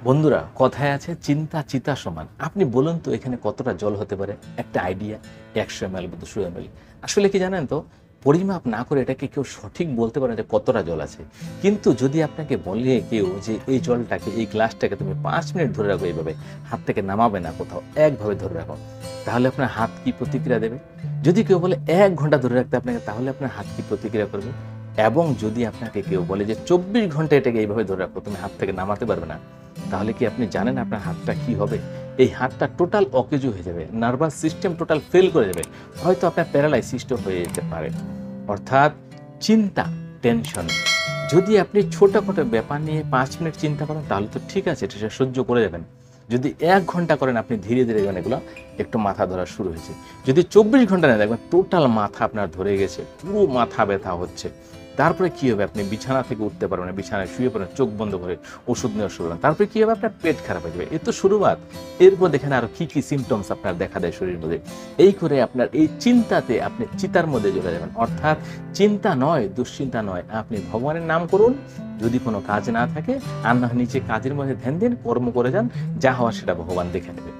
বন্ধুরা, কথায় আছে চিন্তা চিতা সমান। আপনি বলুন তো এখানে কতটা জল হতে পারে? একটা আইডিয়া, 100 ml বা 200 ml। আসলে কি জানেন তো, পরিমাপ না করে এটাকে কেউ সঠিক বলতে পারে না যে কতটা জল আছে। কিন্তু যদি আপনাকে বলে কেউ যে এই জলটাকে, এই গ্লাসটাকে তুমি 5 মিনিট ধরে রাখো এইভাবে, হাত থেকে নামাবে না কোথাও, একভাবে ধরে রাখো, তাহলে আপনার হাত কি প্রতিক্রিয়া দেবে? যদি কেউ বলে 1 ঘন্টা ধরে রাখতে আপনাকে, তাহলে আপনার হাত কি প্রতিক্রিয়া করবে? এবং যদি আপনাকে কেউ বলে যে 24 ঘন্টা এটাকে এইভাবে ধরে রাখো, তুমি হাত থেকে নামাতে পারবে না, তাহলে কি আপনি জানেন আপনার হাতটা কি হবে? এই হাতটা টোটাল অকেজো হয়ে যাবে, নার্ভাস সিস্টেম টোটাল ফেল করে যাবে, হয়তো আপনার প্যারালাইসিসও হয়ে যেতে পারে। অর্থাৎ চিন্তা, টেনশন, যদি আপনি ছোটখাটো ব্যাপার নিয়ে 5 মিনিট চিন্তা করেন তাহলে তো ঠিক আছে, এটা সহ্য করে যাবেন। যদি 1 ঘন্টা করেন, আপনি ধীরে ধীরে এগুলো একটু মাথা ধরা শুরু হয়েছে। যদি 24 ঘন্টা নেয়, দেখবেন টোটাল মাথা আপনার ধরে গেছে, পুরো মাথা ব্যথা হচ্ছে। তারপরে কি হবে? আপনি বিছানা থেকে উঠতে পারবেন না, বিছানায় শুয়ে পড়েন চোখ বন্ধ করে, ওষুধ নেওয়া শুরু করেন। তারপরে কি হবে? আপনার পেট খারাপ হয়ে যাবে। এ তো শুরুয়াত। এরপর দেখেন আরো কি কি সিমটমস আপনার দেখা দেয় শরীরের মধ্যে। এই করে আপনার এই চিন্তাতে আপনি চিতার মধ্যে চলে যাবেন। অর্থাৎ চিন্তা নয়, দুশ্চিন্তা নয়, আপনি ভগবানের নাম করুন। যদি কোনো কাজ না থাকে, আর না হয় নিচে কাজের মধ্যে ধ্যান দিন, কর্ম করে যান, যা হওয়ার সেটা ভগবান দেখে নেবে।